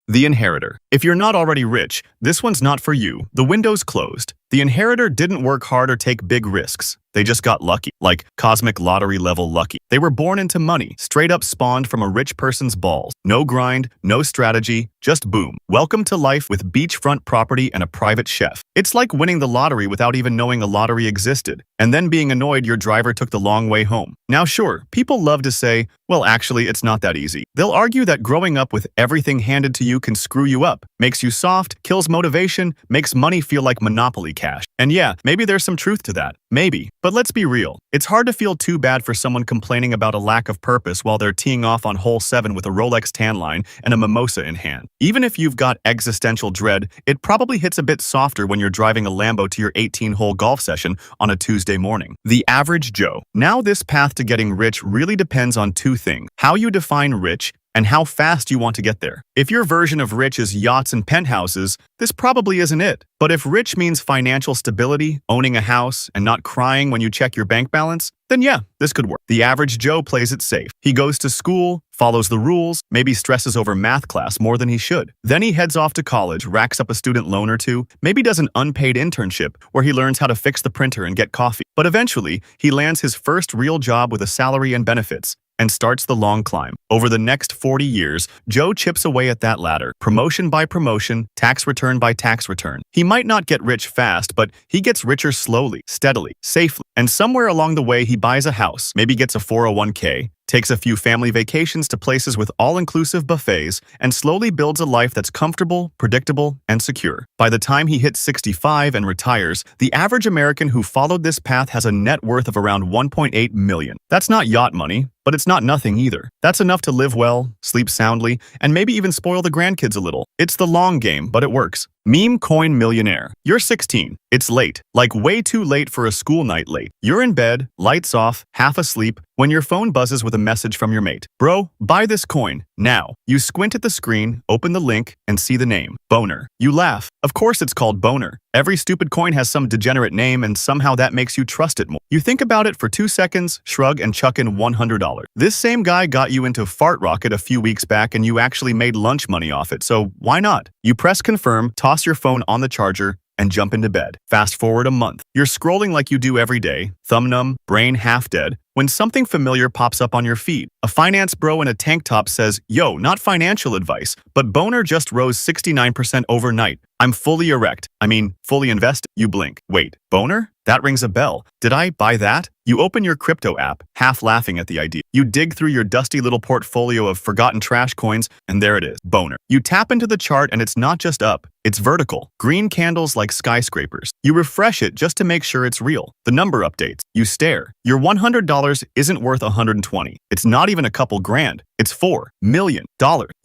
The Inheritor. If you're not already rich, this one's not for you. The window's closed. The Inheritor didn't work hard or take big risks. They just got lucky, like cosmic lottery level lucky. They were born into money, straight up spawned from a rich person's balls. No grind, no strategy, just boom. Welcome to life with beachfront property and a private chef. It's like winning the lottery without even knowing a lottery existed, and then being annoyed your driver took the long way home. Now sure, people love to say, well actually it's not that easy. They'll argue that growing up with everything handed to you can screw you up, makes you soft, kills motivation, makes money feel like Monopoly cash. And yeah, maybe there's some truth to that. Maybe. But let's be real. It's hard to feel too bad for someone complaining about a lack of purpose while they're teeing off on hole 7 with a Rolex tan line and a mimosa in hand. Even if you've got existential dread, it probably hits a bit softer when you're driving a Lambo to your 18-hole golf session on a Tuesday morning. The average Joe. Now this path to getting rich really depends on two things: how you define rich and how fast you want to get there. If your version of rich is yachts and penthouses, this probably isn't it. But if rich means financial stability, owning a house, and not crying when you check your bank balance, then yeah, this could work. The average Joe plays it safe. He goes to school, follows the rules, maybe stresses over math class more than he should. Then he heads off to college, racks up a student loan or two, maybe does an unpaid internship where he learns how to fix the printer and get coffee. But eventually, he lands his first real job with a salary and benefits, and starts the long climb. Over the next 40 years, Joe chips away at that ladder, promotion by promotion, tax return by tax return. He might not get rich fast, but he gets richer slowly, steadily, safely. And somewhere along the way, he buys a house, maybe gets a 401k, takes a few family vacations to places with all-inclusive buffets, and slowly builds a life that's comfortable, predictable, and secure. By the time he hits 65 and retires, the average American who followed this path has a net worth of around 1.8 million. That's not yacht money, but it's not nothing either. That's enough to live well, sleep soundly, and maybe even spoil the grandkids a little. It's the long game, but it works. Memecoin Millionaire. You're 16. It's late. Like way too late for a school night late. You're in bed, lights off, half asleep, when your phone buzzes with a message from your mate. Bro, buy this coin, now. You squint at the screen, open the link, and see the name. Boner. You laugh. Of course it's called Boner. Every stupid coin has some degenerate name and somehow that makes you trust it more. You think about it for 2 seconds, shrug, and chuck in $100. This same guy got you into Fart Rocket a few weeks back and you actually made lunch money off it, so why not? You press confirm, toss your phone on the charger, and jump into bed. Fast forward a month. You're scrolling like you do every day, thumb numb, brain half dead, when something familiar pops up on your feed. A finance bro in a tank top says, yo, not financial advice, but Boner just rose 69% overnight. I'm fully erect. I mean, fully invested. You blink. Wait, Boner? That rings a bell. Did I buy that? You open your crypto app, half laughing at the idea. You dig through your dusty little portfolio of forgotten trash coins, and there it is, Boner. You tap into the chart and it's not just up, it's vertical. Green candles like skyscrapers. You refresh it just to make sure it's real. The number updates. You stare. Your $100 isn't worth $120. It's not even a couple grand. It's $4 million.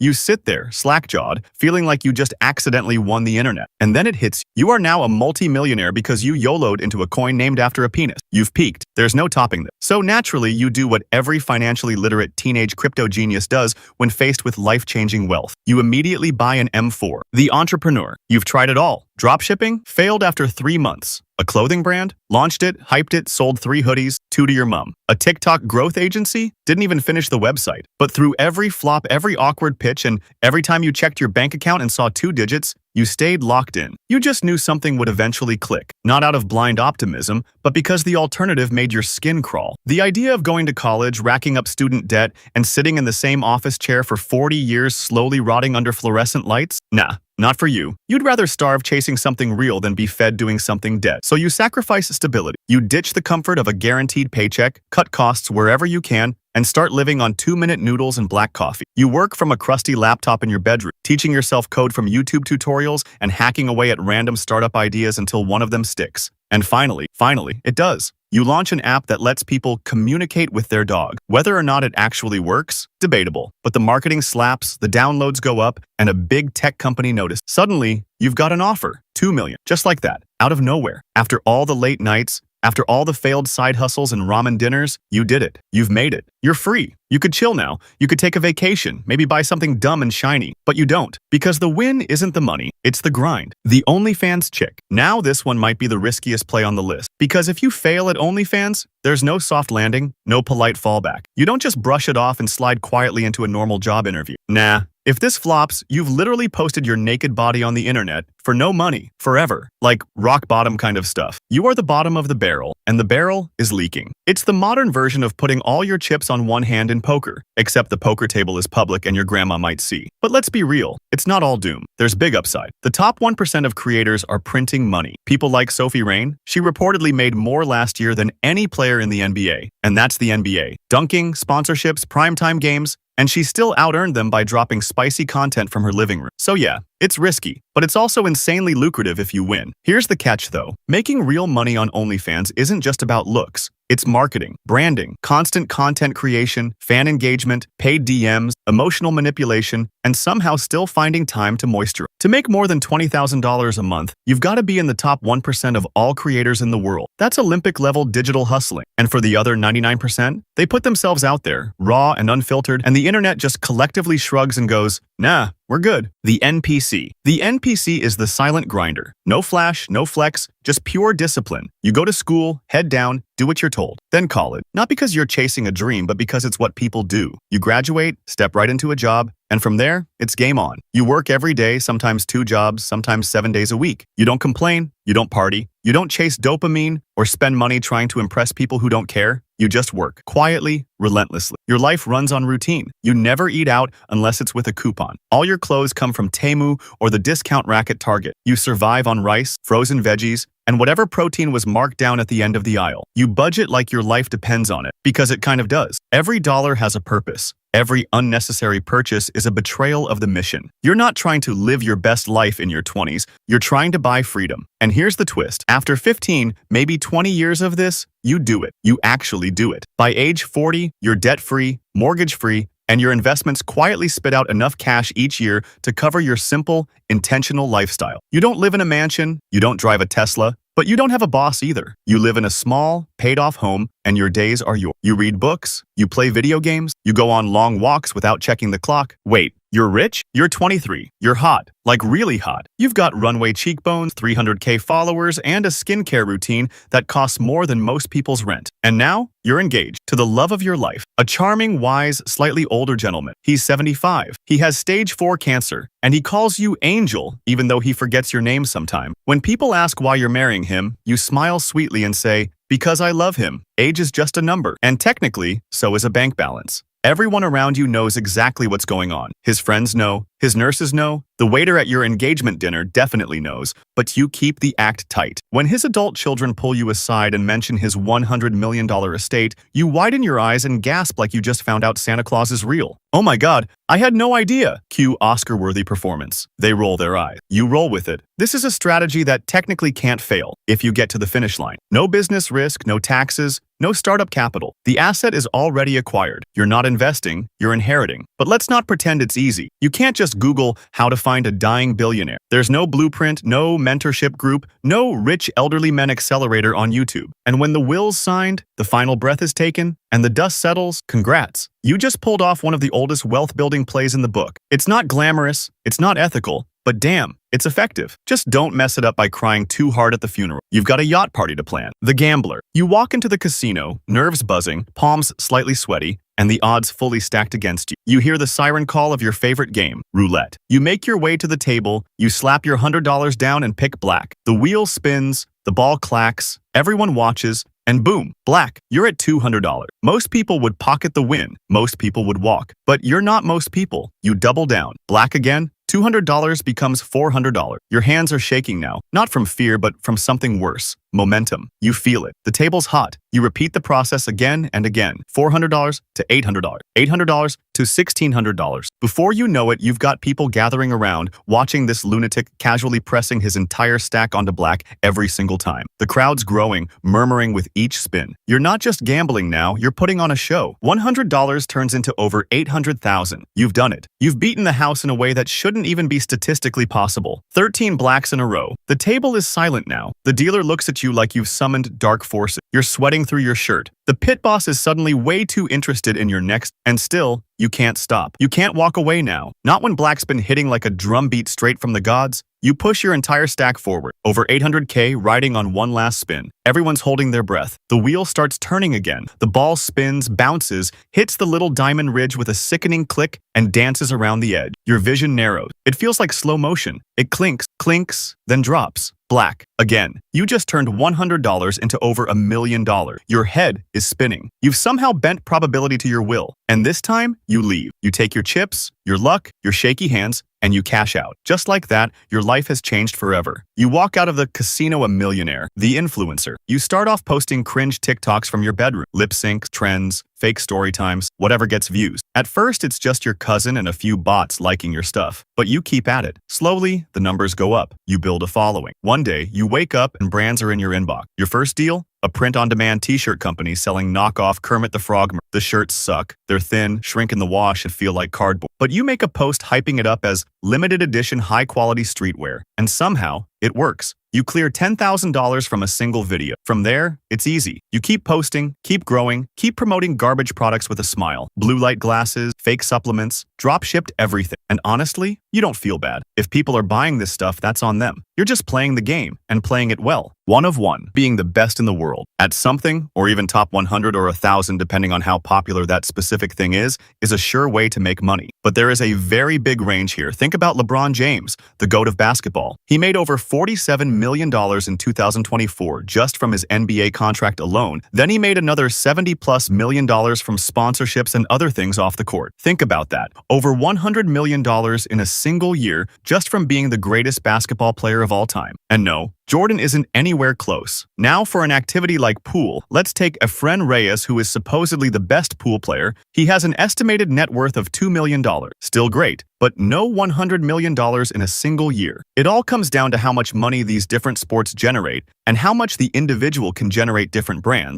You sit there, slack-jawed, feeling like you just accidentally won the internet. And then it hits you. You are now a multi-millionaire because you YOLO'd into a coin named after a penis. You've peaked. There's no topping this. So naturally, you do what every financially literate teenage crypto genius does when faced with life-changing wealth. You immediately buy an M4. The entrepreneur. You've tried it all. Dropshipping? Failed after 3 months. A clothing brand? Launched it, hyped it, sold 3 hoodies, 2 to your mom. A TikTok growth agency? Didn't even finish the website. But through every flop, every awkward pitch, and every time you checked your bank account and saw 2 digits, you stayed locked in. You just knew something would eventually click. Not out of blind optimism, but because the alternative made your skin crawl. The idea of going to college, racking up student debt, and sitting in the same office chair for 40 years slowly rotting under fluorescent lights? Nah. Not for you. You'd rather starve chasing something real than be fed doing something dead. So you sacrifice stability. You ditch the comfort of a guaranteed paycheck, cut costs wherever you can, and start living on 2-minute noodles and black coffee. You work from a crusty laptop in your bedroom, teaching yourself code from YouTube tutorials and hacking away at random startup ideas until one of them sticks. And finally, it does. You launch an app that lets people communicate with their dog. Whether or not it actually works, debatable. But the marketing slaps, the downloads go up, and a big tech company notices. Suddenly, you've got an offer. 2 million. Just like that. Out of nowhere. After all the late nights, after all the failed side hustles and ramen dinners, you did it. You've made it. You're free. You could chill now. You could take a vacation, maybe buy something dumb and shiny. But you don't. Because the win isn't the money, it's the grind. The OnlyFans Chick. Now this one might be the riskiest play on the list. Because if you fail at OnlyFans, there's no soft landing, no polite fallback. You don't just brush it off and slide quietly into a normal job interview. Nah. If this flops, you've literally posted your naked body on the internet for no money, forever. Like rock bottom kind of stuff. You are the bottom of the barrel, and the barrel is leaking. It's the modern version of putting all your chips on one hand in poker, except the poker table is public and your grandma might see. But let's be real, it's not all doom. There's big upside. The top 1% of creators are printing money. People like Sophie Rain, she reportedly made more last year than any player in the NBA. And that's the NBA. Dunking, sponsorships, primetime games, and she still out-earned them by dropping spicy content from her living room. So yeah, it's risky, but it's also insanely lucrative if you win. Here's the catch though. Making real money on OnlyFans isn't just about looks. It's marketing, branding, constant content creation, fan engagement, paid DMs, emotional manipulation, and somehow still finding time to moisturize. To make more than $20,000 a month, you've got to be in the top 1% of all creators in the world. That's Olympic-level digital hustling. And for the other 99%, they put themselves out there, raw and unfiltered, and the internet just collectively shrugs and goes, nah, we're good. The NPC. The NPC is the silent grinder. No flash, no flex, just pure discipline. You go to school, head down, do what you're told, then call it. Not because you're chasing a dream, but because it's what people do. You graduate, step right into a job, and from there, it's game on. You work every day, sometimes 2 jobs, sometimes 7 days a week. You don't complain, you don't party, you don't chase dopamine or spend money trying to impress people who don't care. You just work, quietly, relentlessly. Your life runs on routine. You never eat out unless it's with a coupon. All your clothes come from Temu or the discount rack at Target. You survive on rice, frozen veggies, and whatever protein was marked down at the end of the aisle. You budget like your life depends on it, because it kind of does. Every dollar has a purpose. Every unnecessary purchase is a betrayal of the mission. You're not trying to live your best life in your 20s, you're trying to buy freedom. And here's the twist. After 15, maybe 20 years of this, you do it. You actually do it. By age 40, you're debt-free, mortgage-free, and your investments quietly spit out enough cash each year to cover your simple, intentional lifestyle. You don't live in a mansion, you don't drive a Tesla, but you don't have a boss either. You live in a small, paid-off home, and your days are yours. You read books, you play video games, you go on long walks without checking the clock. Wait, you're rich? You're 23. You're hot. Like really hot. You've got runway cheekbones, 300K followers, and a skincare routine that costs more than most people's rent. And now, you're engaged to the love of your life. A charming, wise, slightly older gentleman. He's 75. He has stage 4 cancer, and he calls you Angel, even though he forgets your name sometime. When people ask why you're marrying him, you smile sweetly and say, because I love him. Age is just a number, and technically, so is a bank balance. Everyone around you knows exactly what's going on. His friends know, his nurses know, the waiter at your engagement dinner definitely knows, but you keep the act tight. When his adult children pull you aside and mention his $100 million estate, you widen your eyes and gasp like you just found out Santa Claus is real. Oh my God, I had no idea. Cue Oscar-worthy performance. They roll their eyes. You roll with it. This is a strategy that technically can't fail if you get to the finish line. No business risk, no taxes, no startup capital. The asset is already acquired. You're not investing, you're inheriting. But let's not pretend it's easy. You can't just Google how to find a dying billionaire. There's no blueprint, no mentorship group, no rich elderly men accelerator on YouTube. And when the will's signed, the final breath is taken, and the dust settles, congrats. You just pulled off one of the oldest wealth-building plays in the book. It's not glamorous, it's not ethical, but damn, it's effective. Just don't mess it up by crying too hard at the funeral. You've got a yacht party to plan. The gambler. You walk into the casino, nerves buzzing, palms slightly sweaty, and the odds fully stacked against you. You hear the siren call of your favorite game, roulette. You make your way to the table, you slap your $100 down and pick black. The wheel spins, the ball clacks, everyone watches, and boom, black, you're at $200. Most people would pocket the win. Most people would walk. But you're not most people. You double down. Black again. $200 becomes $400. Your hands are shaking now, not from fear, but from something worse. Momentum. You feel it. The table's hot. You repeat the process again and again. $400 to $800. $800 to $1,600. Before you know it, you've got people gathering around, watching this lunatic casually pressing his entire stack onto black every single time. The crowd's growing, murmuring with each spin. You're not just gambling now, you're putting on a show. $100 turns into over $800,000. You've done it. You've beaten the house in a way that shouldn't even be statistically possible. 13 blacks in a row. The table is silent now. The dealer looks at you like you've summoned dark forces. You're sweating through your shirt. The pit boss is suddenly way too interested in your next, and still, you can't stop. You can't walk away now. Not when black's been hitting like a drumbeat straight from the gods. You push your entire stack forward, over 800k riding on one last spin. Everyone's holding their breath. The wheel starts turning again. The ball spins, bounces, hits the little diamond ridge with a sickening click, and dances around the edge. Your vision narrows. It feels like slow motion. It clinks, then drops. Black. Again. You just turned $100 into over $1 million. Your head is spinning. You've somehow bent probability to your will. And this time, you leave. You take your chips, your luck, your shaky hands, and you cash out. Just like that, your life has changed forever. You walk out of the casino a millionaire, the influencer. You start off posting cringe TikToks from your bedroom, lip syncs, trends, fake story times, whatever gets views. At first, it's just your cousin and a few bots liking your stuff. But you keep at it. Slowly, the numbers go up. You build a following. One day, you wake up and brands are in your inbox. Your first deal? A print-on-demand t-shirt company selling knockoff Kermit the Frog. The shirts suck. They're thin, shrink in the wash, and feel like cardboard. But you make a post hyping it up as limited edition high-quality streetwear. And somehow, it works. You clear $10,000 from a single video. From there, it's easy. You keep posting, keep growing, keep promoting garbage products with a smile. Blue light glasses, fake supplements, drop-shipped everything. And honestly, you don't feel bad. If people are buying this stuff, that's on them. You're just playing the game, and playing it well. One of one, being the best in the world. At something, or even top 100 or 1,000 depending on how popular that specific thing is a sure way to make money. But there is a very big range here. Think about LeBron James, the GOAT of basketball. He made over $47 million in 2024 just from his NBA contract alone. Then he made another $70+ million from sponsorships and other things off the court. Think about that. Over $100 million in a single year just from being the greatest basketball player of all time. And no, Jordan isn't anywhere close. Now for an activity like pool, let's take Efren Reyes, who is supposedly the best pool player. He has an estimated net worth of $2 million. Still great, but no $100 million in a single year. It all comes down to how much money these different sports generate and how much the individual can generate different brands.